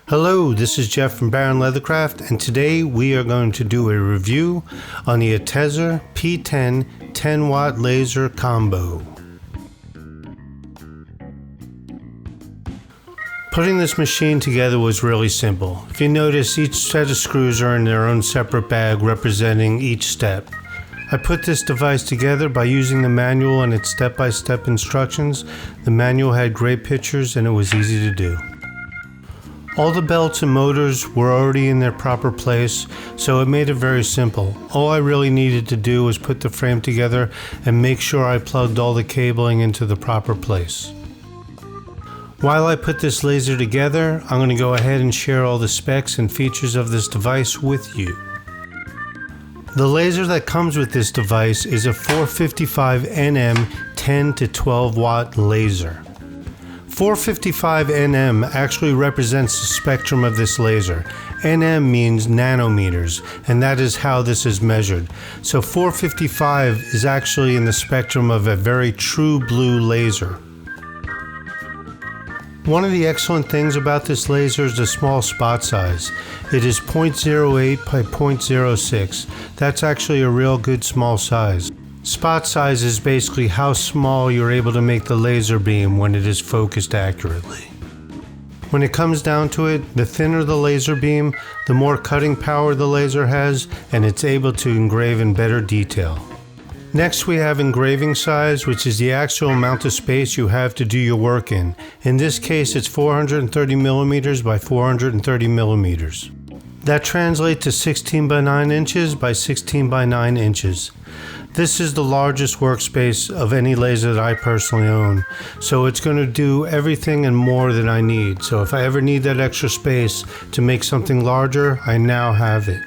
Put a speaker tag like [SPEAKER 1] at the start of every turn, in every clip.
[SPEAKER 1] Hello, this is Jeff from Leathercraft, and today we are going to do a review on the ATEZR P10 10-watt laser combo. Putting this machine together was really simple. If you notice, each set of screws are in their own separate bag representing each step. I put this device together by using the manual and its step-by-step instructions. The manual had great pictures and it was easy to do. All the belts and motors were already in their proper place, so it made it very simple. All I really needed to do was put the frame together and make sure I plugged all the cabling into the proper place. While I put this laser together, I'm going to go ahead and share all the specs and features of this device with you. The laser that comes with this device is a 455 nm 10 to 12 watt laser. 455 nm actually represents the spectrum of this laser. Nm means nanometers, and that is how this is measured. So 455 is actually in the spectrum of a very true blue laser. One of the excellent things about this laser is the small spot size. It is 0.08 by 0.06. That's actually a real good small size. Spot size is basically how small you're able to make the laser beam when it is focused accurately. When it comes down to it, the thinner the laser beam, the more cutting power the laser has, and it's able to engrave in better detail. Next we have engraving size, which is the actual amount of space you have to do your work in. In this case, it's 430 millimeters by 430 millimeters. That translates to 16 by 9 inches by 16 by 9 inches. This is the largest workspace of any laser that I personally own, so it's going to do everything and more than I need. So if I ever need that extra space to make something larger, I now have it.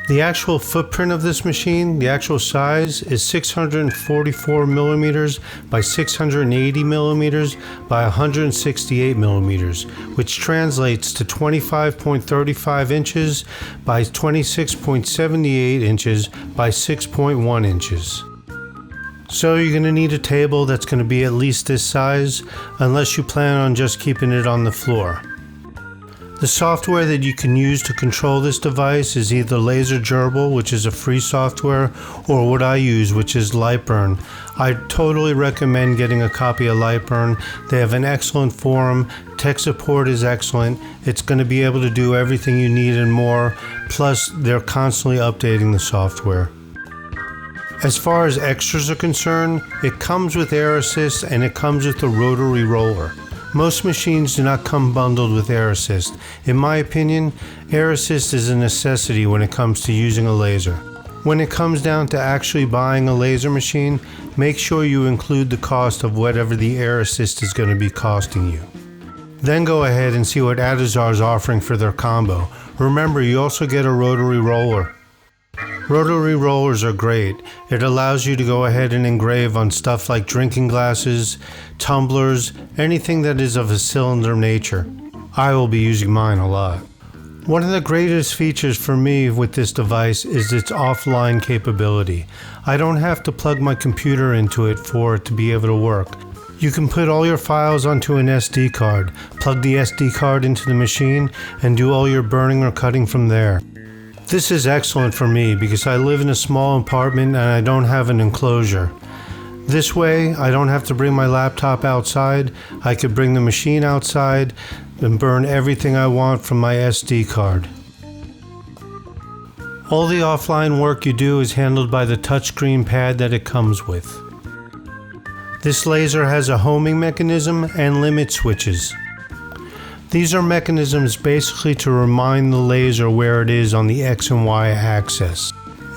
[SPEAKER 1] The actual footprint of this machine, the actual size, is 644 millimeters by 680 millimeters by 168 millimeters, which translates to 25.35 inches by 26.78 inches by 6.1 inches. So you're going to need a table that's going to be at least this size, unless you plan on just keeping it on the floor. The software that you can use to control this device is either Laser Gerbil, which is a free software, or what I use, which is Lightburn. I totally recommend getting a copy of Lightburn. They have an excellent forum. Tech support is excellent. It's going to be able to do everything you need and more. Plus, they're constantly updating the software. As far as extras are concerned, it comes with air assist and it comes with a rotary roller. Most machines do not come bundled with air assist. In my opinion, air assist is a necessity when it comes to using a laser. When it comes down to actually buying a laser machine, make sure you include the cost of whatever the air assist is going to be costing you. Then go ahead and see what ATEZR is offering for their combo. Remember, you also get a rotary roller. Rotary rollers are great. It allows you to go ahead and engrave on stuff like drinking glasses, tumblers, anything that is of a cylinder nature. I will be using mine a lot. One of the greatest features for me with this device is its offline capability. I don't have to plug my computer into it for it to be able to work. You can put all your files onto an SD card, plug the SD card into the machine, and do all your burning or cutting from there. This is excellent for me because I live in a small apartment and I don't have an enclosure. This way, I don't have to bring my laptop outside. I could bring the machine outside and burn everything I want from my SD card. All the offline work you do is handled by the touchscreen pad that it comes with. This laser has a homing mechanism and limit switches. These are mechanisms basically to remind the laser where it is on the X and Y axis.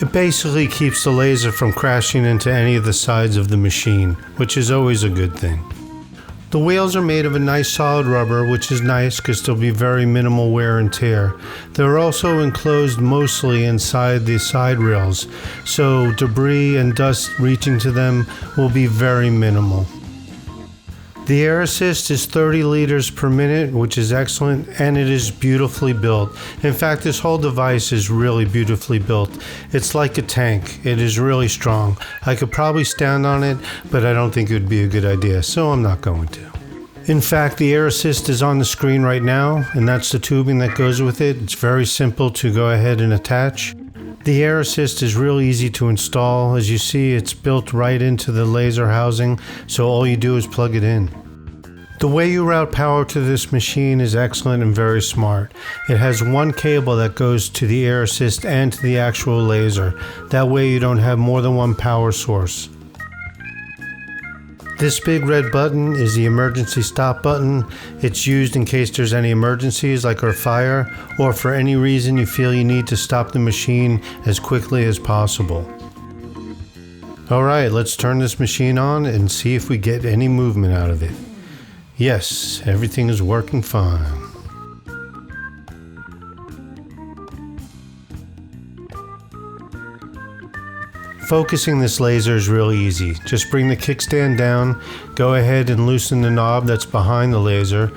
[SPEAKER 1] It basically keeps the laser from crashing into any of the sides of the machine, which is always a good thing. The wheels are made of a nice solid rubber, which is nice because there'll be very minimal wear and tear. They're also enclosed mostly inside the side rails, so debris and dust reaching to them will be very minimal. The air assist is 30 liters per minute, which is excellent, and it is beautifully built. In fact, this whole device is really beautifully built. It's like a tank. It is really strong. I could probably stand on it, but I don't think it would be a good idea, so I'm not going to. In fact, the air assist is on the screen right now, and that's the tubing that goes with it. It's very simple to go ahead and attach. The air assist is really easy to install. As you see, it's built right into the laser housing, so all you do is plug it in. The way you route power to this machine is excellent and very smart. It has one cable that goes to the air assist and to the actual laser. That way you don't have more than one power source. This big red button is the emergency stop button. It's used in case there's any emergencies like a fire, or for any reason you feel you need to stop the machine as quickly as possible. Alright, let's turn this machine on and see if we get any movement out of it. Yes, everything is working fine. Focusing this laser is really easy. Just bring the kickstand down, go ahead and loosen the knob that's behind the laser,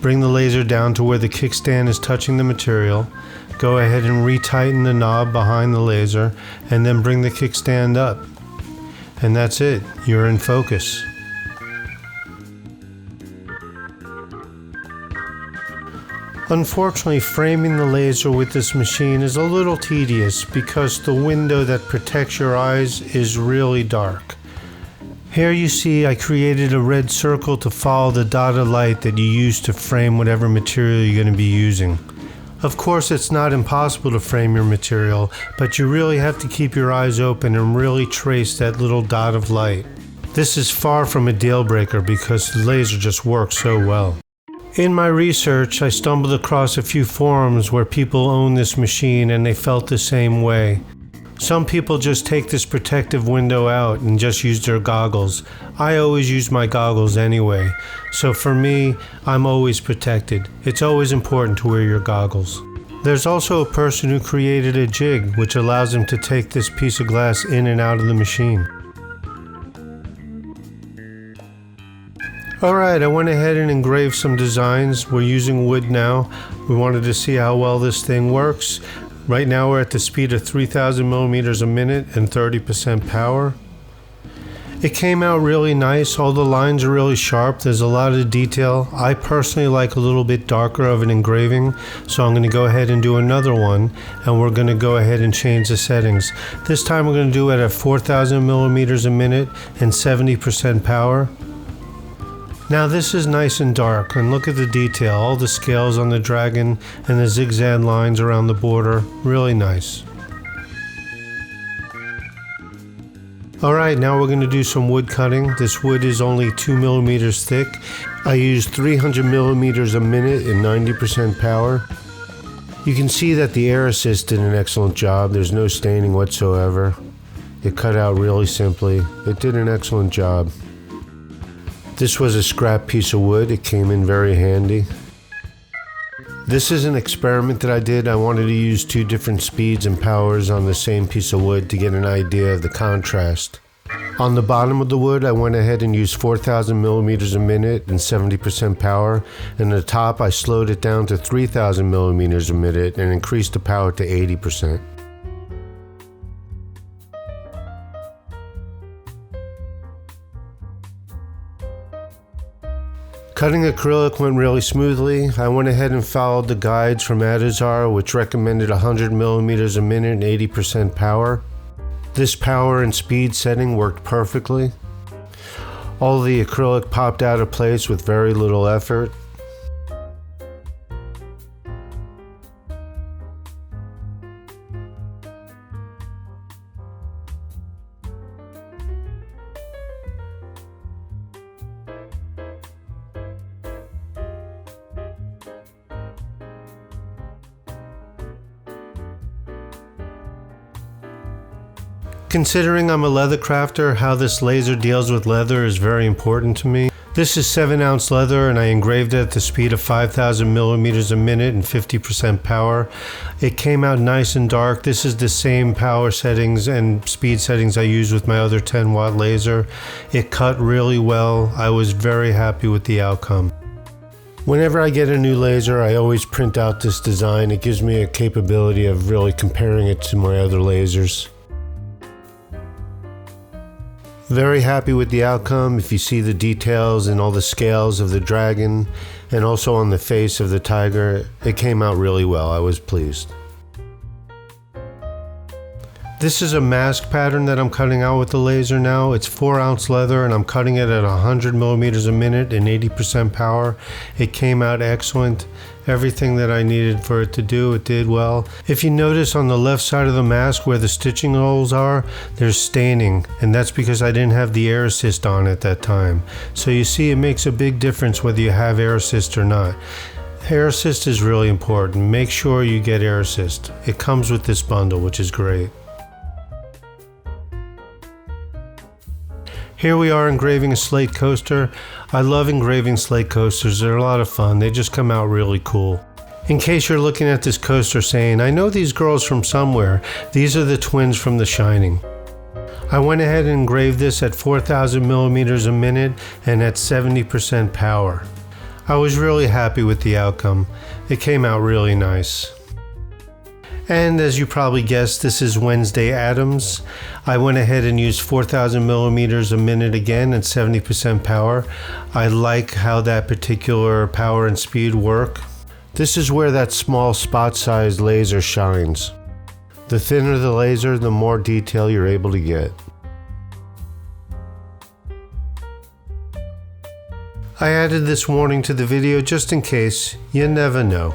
[SPEAKER 1] bring the laser down to where the kickstand is touching the material, go ahead and retighten the knob behind the laser, and then bring the kickstand up. And that's it, you're in focus. Unfortunately, framing the laser with this machine is a little tedious because the window that protects your eyes is really dark. Here you see I created a red circle to follow the dotted light that you use to frame whatever material you're going to be using. Of course, it's not impossible to frame your material, but you really have to keep your eyes open and really trace that little dot of light. This is far from a deal breaker because the laser just works so well. In my research, I stumbled across a few forums where people own this machine and they felt the same way. Some people just take this protective window out and just use their goggles. I always use my goggles anyway, so for me, I'm always protected. It's always important to wear your goggles. There's also a person who created a jig which allows him to take this piece of glass in and out of the machine. Alright, I went ahead and engraved some designs. We're using wood now. We wanted to see how well this thing works. Right now we're at the speed of 3,000 millimeters a minute and 30% power. It came out really nice. All the lines are really sharp. There's a lot of detail. I personally like a little bit darker of an engraving, so I'm going to go ahead and do another one, and we're going to go ahead and change the settings. This time we're going to do it at 4,000 millimeters a minute and 70% power. Now this is nice and dark, and look at the detail, all the scales on the dragon and the zigzag lines around the border, really nice. Alright, now we're going to do some wood cutting. This wood is only 2 millimeters thick. I used 300 millimeters a minute and 90% power. You can see that the air assist did an excellent job. There's no staining whatsoever. It cut out really simply. It did an excellent job. This was a scrap piece of wood. It came in very handy. This is an experiment that I did. I wanted to use two different speeds and powers on the same piece of wood to get an idea of the contrast. On the bottom of the wood, I went ahead and used 4,000 millimeters a minute and 70% power. And the top, I slowed it down to 3,000 millimeters a minute and increased the power to 80%. Cutting acrylic went really smoothly. I went ahead and followed the guides from ATEZR, which recommended 100 millimeters a minute and 80% power. This power and speed setting worked perfectly. All the acrylic popped out of place with very little effort. Considering I'm a leather crafter, how this laser deals with leather is very important to me. This is 7-ounce leather and I engraved it at the speed of 5,000 millimeters a minute and 50% power. It came out nice and dark. This is the same power settings and speed settings I use with my other 10-watt laser. It cut really well. I was very happy with the outcome. Whenever I get a new laser, I always print out this design. It gives me a capability of really comparing it to my other lasers. Very happy with the outcome. If you see the details and all the scales of the dragon and also on the face of the tiger, it came out really well. I was pleased. This is a mask pattern that I'm cutting out with the laser now. It's 4-ounce leather and I'm cutting it at 100 millimeters a minute and 80% power. It came out excellent. Everything that I needed for it to do, it did well. If you notice on the left side of the mask where the stitching holes are, there's staining, and that's because I didn't have the air assist on at that time. So you see, it makes a big difference whether you have air assist or not. Air assist is really important. Make sure you get air assist. It comes with this bundle, which is great. Here we are engraving a slate coaster. I love engraving slate coasters. They're a lot of fun. They just come out really cool. In case you're looking at this coaster saying, I know these girls from somewhere, these are the twins from The Shining. I went ahead and engraved this at 4,000 millimeters a minute and at 70% power. I was really happy with the outcome. It came out really nice. And as you probably guessed, this is Wednesday Addams. I went ahead and used 4,000 millimeters a minute again at 70% power. I like how that particular power and speed work. This is where that small spot-sized laser shines. The thinner the laser, the more detail you're able to get. I added this warning to the video just in case. You never know.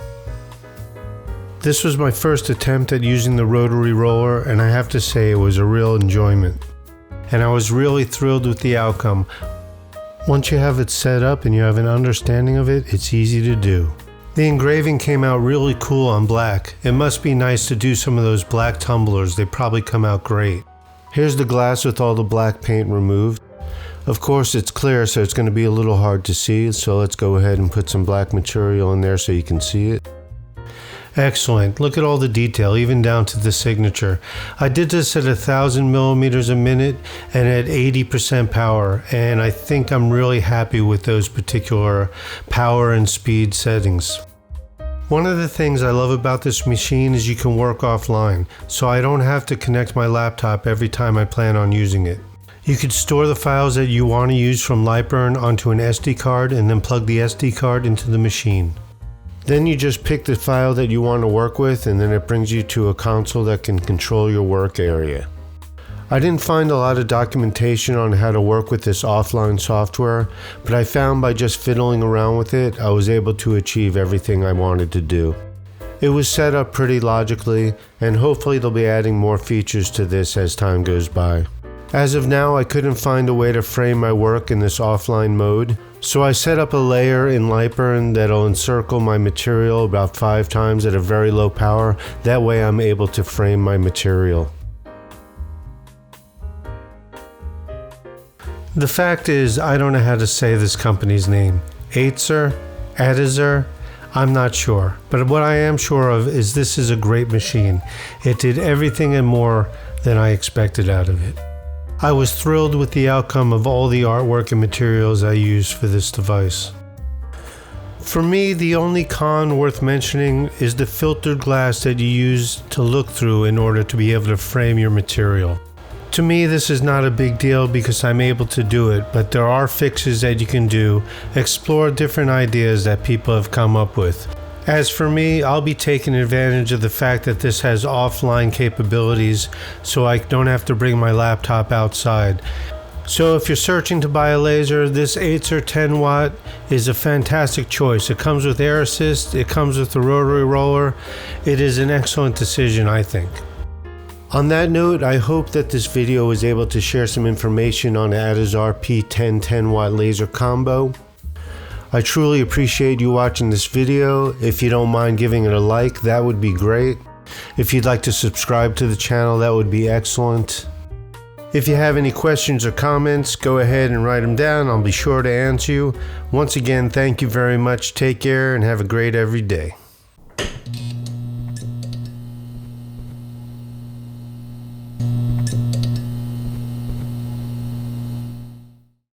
[SPEAKER 1] This was my first attempt at using the rotary roller, and I have to say it was a real enjoyment. And I was really thrilled with the outcome. Once you have it set up and you have an understanding of it, it's easy to do. The engraving came out really cool on black. It must be nice to do some of those black tumblers. They probably come out great. Here's the glass with all the black paint removed. Of course it's clear, so it's going to be a little hard to see, so let's go ahead and put some black material in there so you can see it. Excellent. Look at all the detail, even down to the signature. I did this at 1,000 millimeters a minute and at 80% power, and I think I'm really happy with those particular power and speed settings. One of the things I love about this machine is you can work offline, so I don't have to connect my laptop every time I plan on using it. You could store the files that you want to use from Lightburn onto an SD card and then plug the SD card into the machine. Then you just pick the file that you want to work with, and then it brings you to a console that can control your work area. I didn't find a lot of documentation on how to work with this offline software, but I found by just fiddling around with it, I was able to achieve everything I wanted to do. It was set up pretty logically, and hopefully they'll be adding more features to this as time goes by. As of now, I couldn't find a way to frame my work in this offline mode, so I set up a layer in Lightburn that'll encircle my material about 5 times at a very low power. That way I'm able to frame my material. The fact is, I don't know how to say this company's name. ATEZR? I'm not sure. But what I am sure of is this is a great machine. It did everything and more than I expected out of it. I was thrilled with the outcome of all the artwork and materials I used for this device. For me, the only con worth mentioning is the filtered glass that you use to look through in order to be able to frame your material. To me, this is not a big deal because I'm able to do it, but there are fixes that you can do. Explore different ideas that people have come up with. As for me, I'll be taking advantage of the fact that this has offline capabilities, so I don't have to bring my laptop outside. So if you're searching to buy a laser, this ATEZR 10 watt is a fantastic choice. It comes with air assist, it comes with the rotary roller. It is an excellent decision, I think. On that note, I hope that this video was able to share some information on the ATEZR P10 10 watt laser combo. I truly appreciate you watching this video. If you don't mind giving it a like, that would be great. If you'd like to subscribe to the channel, that would be excellent. If you have any questions or comments, go ahead and write them down. I'll be sure to answer you. Once again, thank you very much. Take care and have a great every day.